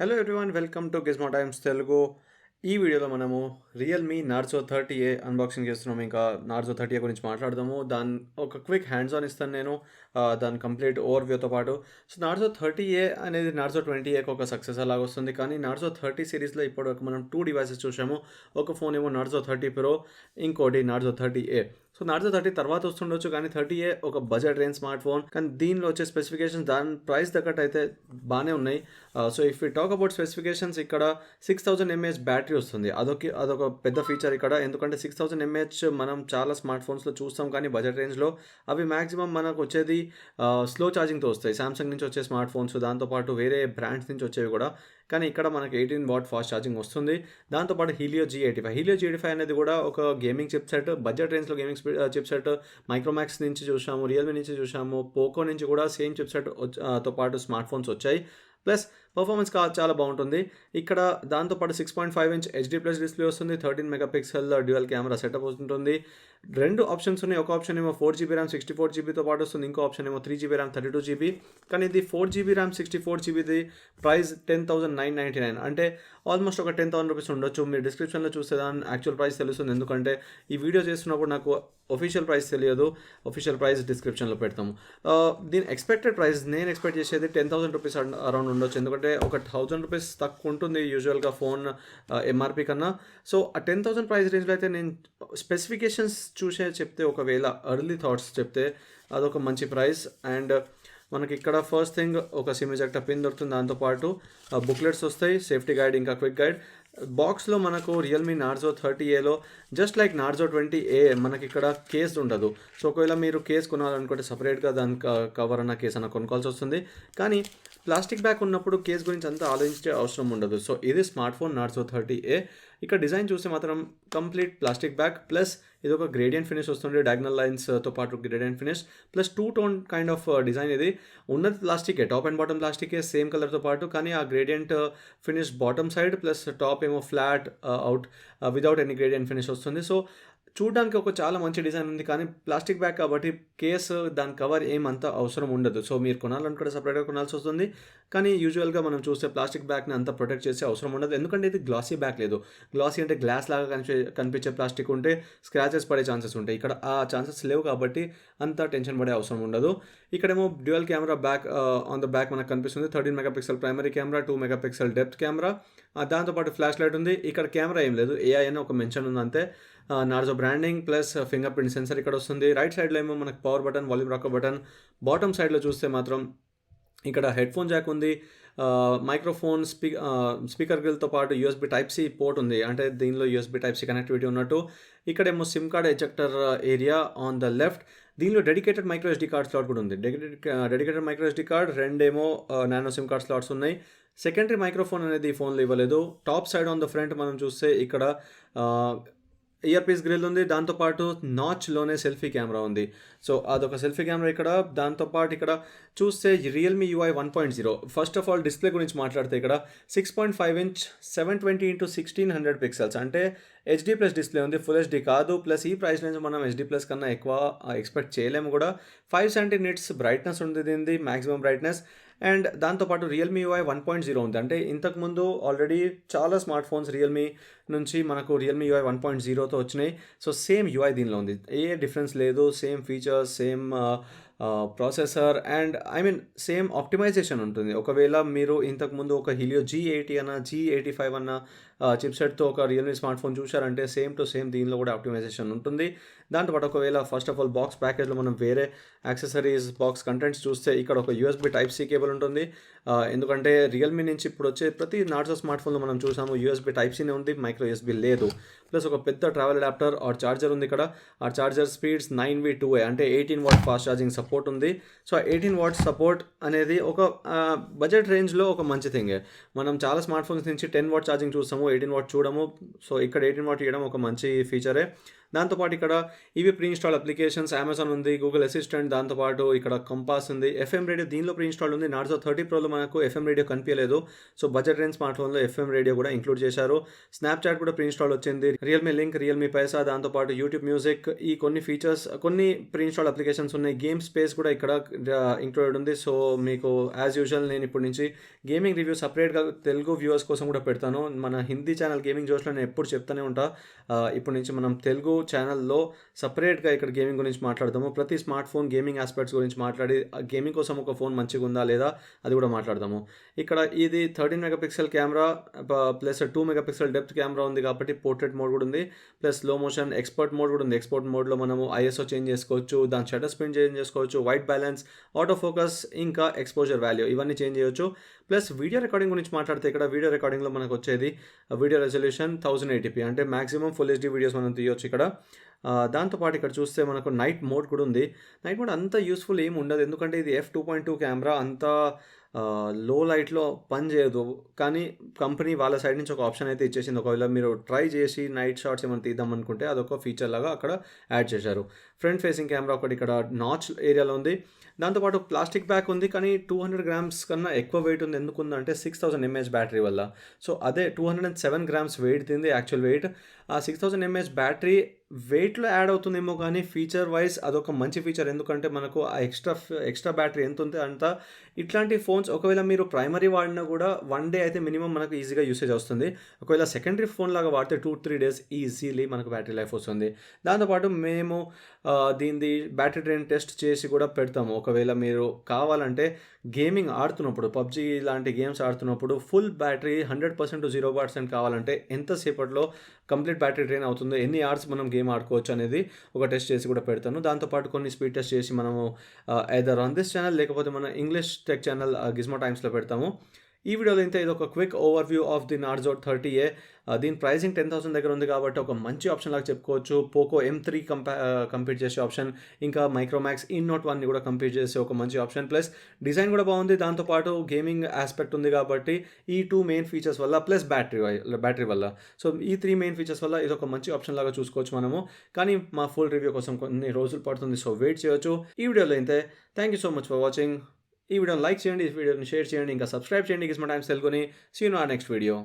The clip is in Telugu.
Hello everyone, welcome to Gizmo Times Telugu. ఈ వీడియోలో మనము రియల్మీ నార్జో 30A అన్బాక్సింగ్ చేస్తున్నాము. ఇంకా నార్జో 30A గురించి మాట్లాడదాము. దాని ఒక క్విక్ హ్యాండ్స్ ఆన్ ఇస్తాను నేను, దాని కంప్లీట్ ఓవర్వ్యూతో పాటు. సో నార్జో 30A అనేది నార్జో 20Aకి ఒక సక్సెస్ అలాగ వస్తుంది. కానీ నార్జో 30 సిరీస్లో ఇప్పటివరకు మనం 2 డివైసెస్ చూసాము. ఒక ఫోన్ ఏమో నార్జో 30 ప్రో, ఇంకోటి నార్జో 30A. సో నార్జో 30 తర్వాత వస్తుండొచ్చు, కానీ 30A ఒక బడ్జెట్ రేంజ్ స్మార్ట్ ఫోన్. కానీ దీనిలో వచ్చే స్పెసిఫికేషన్స్ దాని ప్రైస్ తగ్గట్టు అయితే బాగానే ఉన్నాయి. So if you talk about specifications, ఇక్కడ 6000 mAh బ్యాటరీ వస్తుంది. అదొక పెద్ద ఫీచర్ ఇక్కడ. ఎందుకంటే 6000 mAh మనం చాలా స్మార్ట్ ఫోన్స్లో చూస్తాం, కానీ బడ్జెట్ రేంజ్లో అవి మ్యాక్సిమం మనకు వచ్చేది స్లో ఛార్జింగ్తో వస్తాయి. సామ్సంగ్ నుంచి వచ్చే స్మార్ట్ ఫోన్స్, దాంతోపాటు వేరే బ్రాండ్స్ నుంచి వచ్చేవి కూడా. కానీ ఇక్కడ మనకి 18 వాట్ ఫాస్ట్ ఛార్జింగ్ వస్తుంది. దాంతోపాటు హీలియో G85 అనేది కూడా ఒక గేమింగ్ చిప్ సెట్, బడ్జెట్ రేంజ్లో గేమింగ్ చిప్ సెట్. మైక్రోమాక్స్ నుంచి చూసాము, రియల్మీ నుంచి చూసాము, పోకో నుంచి కూడా సేమ్ చిప్ సెట్ తో పాటు స్మార్ట్ ఫోన్స్ వచ్చాయి. ప్లస్ పర్ఫార్మెన్స్ చాలా బాగుంటుంది. ఇక్కడ దాంతోపాటు 6.5 ఇంచ్ HD+ డిస్ప్లే వస్తుంది. 13 మెగాపిక్సెల్ డ్యూయల్ కెమెరా సెటప్ ఉంటుంది. రెండు ఆప్షన్స్ ఉన్నాయి. ఒక ఆప్షన్ ఏమో 4GB ర్యామ్ 64GBతో పాటు వస్తుంది. ఇంకో ఆప్షన్ ఏమో 3GB ర్యామ్ 32GB. కానీ ఇది 4GB ర్యామ్ 64GBది ప్రైస్ 10,999, అంటే ఆల్మోస్ట్ ఒక 10,000 రూపీస్ ఉండొచ్చు. మీరు డిస్క్రిప్షన్లో చూస్తే దాని యాక్చువల్ ప్రైస్ తెలుస్తుంది. ఎందుకంటే ఈ వీడియో చేస్తున్నప్పుడు నాకు ఒఫీషియల్ ప్రైస్ తెలియదు. ఒఫీషియల్ ప్రైస్ డిస్క్రిప్షన్లో పెడతాము. దీని ఎక్స్పెక్టెడ్ ప్రైస్ నేను ఎక్స్పెక్ట్ చేసేది 10,000 రూపీస్ అరౌండ్ ఉండొచ్చు. ఎందుకంటే ఒక 1000 రూపీస్ తక్కువ ఉంటుంది యూజువల్గా ఫోన్ ఎంఆర్పి కన్నా. సో ఆ 10,000 ప్రైస్ రేంజ్లో అయితే నేను స్పెసిఫికేషన్స్ చూసే చెప్తే, ఒకవేళ ఎర్లీ థాట్స్ చెప్తే అదొక మంచి ప్రైస్. అండ్ మనకి ఇక్కడ ఫస్ట్ థింగ్ ఒక సిమ్ ఎజెక్టర్ పిన్ దొరుకుతుంది. దాంతోపాటు బుక్లెట్స్ వస్తాయి, సేఫ్టీ గైడ్, ఇంకా క్విక్ గైడ్. బాక్స్లో మనకు రియల్మీ నార్జో 30Aలో జస్ట్ లైక్ నార్జో 20A మనకి ఇక్కడ కేస్ ఉండదు. సో ఒకవేళ మీరు కేస్ కొనాలనుకుంటే సపరేట్గా దాని కవర్ అన్న కేస్ అన్న కొనుక్కోవాల్సి వస్తుంది. కానీ ప్లాస్టిక్ బ్యాగ్ ఉన్నప్పుడు కేస్ గురించి అంతా ఆలోచించే అవసరం ఉండదు. సో ఇది స్మార్ట్ ఫోన్ నార్జో 30A. ఇక్కడ డిజైన్ చూస్తే మాత్రం కంప్లీట్ ప్లాస్టిక్ బ్యాగ్, ప్లస్ ఇది ఒక గ్రేడియంట్ ఫినిష్ వస్తుంది. డయాగ్నల్ లైన్స్తో పాటు gradient finish, plus 2 tone kind of design. ఇది ఉన్నది ప్లాస్టికే, టాప్ అండ్ బాటమ్ ప్లాస్టికే, సేమ్ కలర్తో పాటు. కానీ ఆ gradient finish bottom side, plus top ఏమో flat out without any gradient finish వస్తుంది. సో చూడడానికి ఒక చాలా మంచి డిజైన్ ఉంది. కానీ ప్లాస్టిక్ బ్యాగ్ కాబట్టి కేసు దాని కవర్ ఏమంత అవసరం ఉండదు. సో మీరు కొనాలనుకుంటే సపరేట్గా కొనాల్సి వస్తుంది. కానీ యూజువల్గా మనం చూస్తే ప్లాస్టిక్ బ్యాగ్ని అంత ప్రొటెక్ట్ చేసే అవసరం ఉండదు. ఎందుకంటే ఇది గ్లాసీ బ్యాగ్ లేదు. గ్లాసీ అంటే గ్లాస్ లాగా కనిపించే ప్లాస్టిక్ ఉంటే స్క్రాచెస్ పడే ఛాన్సెస్ ఉంటాయి. ఇక్కడ ఆ ఛాన్సెస్ లేవు కాబట్టి అంత టెన్షన్ పడే అవసరం ఉండదు. ఇక్కడేమో dual camera back on the back మనకు కనిపిస్తుంది. 13 megapixel primary camera, 2 megapixel depth camera, దాంతోపాటు ఫ్లాష్ లైట్ ఉంది. ఇక్కడ కెమెరా ఏం లేదు, AI అని ఒక మెన్షన్ ఉంది అంతే. Narzo branding plus finger print sensor ఇక్కడ వస్తుంది. రైట్ సైడ్లో ఏమో మనకు power button, volume rocker button. Bottom సైడ్లో చూస్తే మాత్రం ఇక్కడ హెడ్ ఫోన్ జాక్ ఉంది. మైక్రోఫోన్ స్పీకర్ గ్రిల్తో పాటు USB Type-C పోర్ట్ ఉంది, అంటే దీనిలో USB Type-C కనెక్టివిటీ ఉన్నట్టు. ఇక్కడేమో SIM card ejector area on the left. దీనిలో dedicated micro SD card slot కూడా ఉంది. డెడికేటెడ్ మైక్రో SD కార్డ్, రెండేమో నానో సిమ్ కార్డ్ స్లాట్స్ ఉన్నాయి. సెకండరీ మైక్రోఫోన్ అనేది ఈ ఫోన్లో ఇవ్వలేదు. Top side on the front మనం చూస్తే ఇక్కడ ఇయర్ పీస్ గ్రిల్ ఉంది. దాంతోపాటు నాచ్లోనే సెల్ఫీ కెమెరా ఉంది. సో అదొక సెల్ఫీ కెమెరా ఇక్కడ. దాంతోపాటు ఇక్కడ చూస్తే Realme UI 1.0. First of all display గురించి మాట్లాడితే ఇక్కడ 6.5 ఇంచ్ 720x1600 పిక్సెల్స్, అంటే HD+ డిస్ప్లే ఉంది, ఫుల్ HD కాదు. ప్లస్ ఈ ప్రైస్ రేంజ్ మనం HD+ కన్నా ఎక్కువ ఎక్స్పెక్ట్ చేయలేము కూడా. 570 nits బ్రైట్నెస్ ఉంది దీనిది, మ్యాక్సిమం బ్రైట్నెస్. అండ్ దాంతోపాటు రియల్మీ UI 1.0 ఉంది. అంటే ఇంతకుముందు ఆల్రెడీ చాలా స్మార్ట్ ఫోన్స్ రియల్మీ నుంచి మనకు రియల్మీ UI 1.0తో వచ్చినాయి. సో సేమ్ UI దీనిలో ఉంది, ఏ డిఫరెన్స్ లేదు. Same features, same processor, and same optimization ఉంటుంది. ఒకవేళ మీరు ఇంతకుముందు ఒక Helio G80 అన్న G85 అన్న చిప్సెట్తో ఒక రియల్మీ స్మార్ట్ ఫోన్ చూశారంటే సేమ్ టు సేమ్ దీనిలో కూడా ఆప్టిమైజేషన్ ఉంటుంది. దాంతోపాటు ఒకవేళ ఫస్ట్ ఆఫ్ ఆల్ బాక్స్ ప్యాకేజ్లో మనం వేరే యాక్సెసరీస్, బాక్స్ కంటెంట్స్ చూస్తే ఇక్కడ ఒక USB Type-C కేబుల్ ఉంటుంది. ఎందుకంటే రియల్మీ నుంచి ఇప్పుడు వచ్చే ప్రతి నార్జో స్మార్ట్ ఫోన్లో మనం చూసాము USB Type-Cనే ఉంది, మైక్రో USB లేదు. ప్లస్ ఒక పెద్ద ట్రావెల్ అడాప్టర్ ఆర్ చార్జర్ ఉంది ఇక్కడ. ఆ చార్జర్ స్పీడ్స్ 9V2A, అంటే 18 వాట్ ఫాస్ట్ ఛార్జింగ్ సపోర్ట్ ఉంది. సో 18 వాట్ సపోర్ట్ అనేది ఒక బడ్జెట్ రేంజ్లో ఒక మంచి థింగే. మనం చాలా స్మార్ట్ ఫోన్స్ నుంచి 10 వాట్ ఛార్జింగ్ చూస్తాము, 18 వాట్ చూడము. సో ఇక్కడ 18 వాట్ ఇవ్వడం ఒక మంచి ఫీచరే. దాంతోపాటు ఇక్కడ ఇవి ప్రీ ఇన్‌స్టాల్ అప్లికేషన్స్ అమెజాన్ ఉంది, గూగుల్ అసిస్టెంట్, దాంతోపాటు ఇక్కడ కంపాస్ ఉంది, ఎఫ్ఎం రేడియో దీనిలో ప్రీ ఇన్‌స్టాల్ ఉంది. నార్జో 30 ప్రోలో మనకు ఎఫ్ఎం రేడియో కనిపియలేదు. సో బడ్జెట్ రేంజ్ స్మార్ట్ ఫోన్‌లో ఎఫ్ఎం రేడియో కూడా ఇంక్లూడ్ చేశారు. స్నాప్‌చాట్ కూడా ప్రీ ఇన్‌స్టాల్ వచ్చింది. రియల్‌మీ లింక్, రియల్‌మీ పైసా, దాంతోపాటు యూట్యూబ్ మ్యూజిక్, ఈ కొన్ని ఫీచర్స్ కొన్ని ప్రీ ఇన్‌స్టాల్ అప్లికేషన్స్ ఉన్నాయి. గేమ్ స్పేస్ కూడా ఇక్కడ ఇంక్లూడెడ్ ఉంది. సో మీకు యాజ్ యూజువల్ నేను ఇప్పటి నుంచి గేమింగ్ రివ్యూ సెపరేట్‌గా తెలుగు వ్యూవర్స్ కోసం కూడా పెడతాను. మన హిందీ ఛానల్ గేమింగ్ జోష్‌లో నేను ఎప్పుడు చెప్తూనే ఉంటా. ఇప్పటి నుంచి మనం తెలుగు ఛానల్‌లో సెపరేట్‌గా ఇక్కడ గేమింగ్ గురించి మాట్లాడదాము. ప్రతి స్మార్ట్ ఫోన్ గేమింగ్ ఆస్పెక్ట్స్ గురించి మాట్లాడి గేమింగ్ కోసం ఒక ఫోన్ మంచిగా ఉందా లేదా అది కూడా మాట్లాడదాము. ఇక్కడ ఇది 13 megapixel camera plus 2 megapixel depth camera ఉంది కాబట్టి పోర్ట్రేట్ మోడ్ కూడా ఉంది. Plus slow motion expert mode కూడా ఉంది. ఎక్స్పర్ట్ మోడ్లో మనము ఐఎస్ఓ చేంజ్ చేసుకోవచ్చు, దాని షటర్ స్పీడ్ చేంజ్ చేసుకోవచ్చు, వైట్ బ్యాలెన్స్, ఆటో ఫోకస్, ఇంకా ఎక్స్పోజర్ వాల్యూ ఇవన్నీ చేంజ్ చేయొచ్చు. ప్లస్ వీడియో రికార్డింగ్ గురించి మాట్లాడితే ఇక్కడ వీడియో రికార్డింగ్లో మనకు వచ్చేది వీడియో రెజల్యూషన్ 1080p అంటే మాక్సిమం ఫుల్ హెచ్డీ వీడియోస్ మనం తీయొచ్చు ఇక్కడ. దాంతోపాటు ఇక్కడ చూస్తే మనకు నైట్ మోడ్ కూడా ఉంది. నైట్ మోడ్ అంత యూస్ఫుల్ ఏమి ఉండదు, ఎందుకంటే ఇది f2.2 కెమెరా అంత లో లైట్‌లో పని చేయదు. కానీ కంపెనీ వాళ్ళ సైడ్ నుంచి ఒక ఆప్షన్ అయితే ఇచ్చేసింది. ఒకవేళ మీరు ట్రై చేసి నైట్ షాట్స్ ఏమైనా తీద్దాం అనుకుంటే అదొక ఫీచర్ లాగా అక్కడ యాడ్ చేశారు. ఫ్రంట్ ఫేసింగ్ కెమెరా ఒకటి ఇక్కడ నాచ్ ఏరియాలో ఉంది. దాంతోపాటు ప్లాస్టిక్ బ్యాక్ ఉంది, కానీ 200 గ్రామ్స్ కన్నా ఎక్కువ వెయిట్ ఉంది. ఎందుకుందంటే 6000 mAh బ్యాటరీ వల్ల. సో అదే 207 గ్రామ్స్ వెయిట్ తింది యాక్చువల్ వెయిట్. ఆ 6000 mAh బ్యాటరీ వెయిట్‌లో యాడ్ అవుతుందేమో కానీ ఫీచర్ వైస్ అదొక మంచి ఫీచర్. ఎందుకంటే మనకు ఆ ఎక్స్ట్రా బ్యాటరీ ఎంత ఉంటే అంత. ఇట్లాంటి ఫోన్స్ ఒకవేళ మీరు ప్రైమరీ వాడినా కూడా 1 డే అయితే మినిమమ్ మనకు ఈజీగా యూసేజ్ వస్తుంది. ఒకవేళ సెకండరీ ఫోన్ లాగా వాడితే 2-3 డేస్ ఈజీలీ మనకు బ్యాటరీ లైఫ్ వస్తుంది. దాంతోపాటు మేము దీనిది బ్యాటరీ డ్రైన్ టెస్ట్ చేసి కూడా పెడతాము. ఒకవేళ మీరు కావాలంటే గేమింగ్ ఆడుతున్నప్పుడు పబ్‌జీ లాంటి గేమ్స్ ఆడుతున్నప్పుడు ఫుల్ బ్యాటరీ 100% 0% కావాలంటే ఎంతసేపట్లో కంప్లీట్ బ్యాటరీ డ్రైన్ అవుతుందో, ఎన్ని అవర్స్ మనం గేమ్ ఆడుకోవచ్చు అనేది ఒక టెస్ట్ చేసి కూడా పెడతాను. దాంతోపాటు కొన్ని స్పీడ్ టెస్ట్ చేసి మనము ఐదర్ ఆన్ దిస్ ఛానల్ లేకపోతే మన ఇంగ్లీష్ టెక్ ఛానల్ గిజ్మో టైమ్స్‌లో పెడతాము. ఈ వీడియోలో ఇంతే. ఇది ఒక quick overview of the Narzo 30A. దీని ప్రైసింగ్ 10,000 దగ్గర ఉంది కాబట్టి ఒక మంచి ఆప్షన్ లాగా చెప్పుకోవచ్చు. పోకో M3 కంపీట్ చేసే ఆప్షన్, ఇంకా మైక్రోమాక్స్ ఇన్నోట్ 1ని కూడా కంపీట్ చేసే ఒక మంచి ఆప్షన్. ప్లస్ డిజైన్ కూడా బాగుంది. దాంతోపాటు గేమింగ్ ఆస్పెక్ట్ ఉంది కాబట్టి ఈ 2 మెయిన్ ఫీచర్స్ వల్ల ప్లస్ బ్యాటరీ వల్ల, సో ఈ 3 మెయిన్ ఫీచర్స్ వల్ల ఇది ఒక మంచి ఆప్షన్ లాగా చూసుకోవచ్చు మనము. కానీ మా ఫుల్ రివ్యూ కోసం కొన్ని రోజులు పడుతుంది, సో వెయిట్ చేయొచ్చు. ఈ వీడియోలో ఇంతే. Thank you so much for watching. ఈ వీడియోని లైక్ చేయండి, ఈ వీడియోని షేర్ చేయండి, ఇంకా సబ్స్క్రైబ్ చేయండి గిజ్మో టైమ్స్ తెలుగుని. See you in our next video.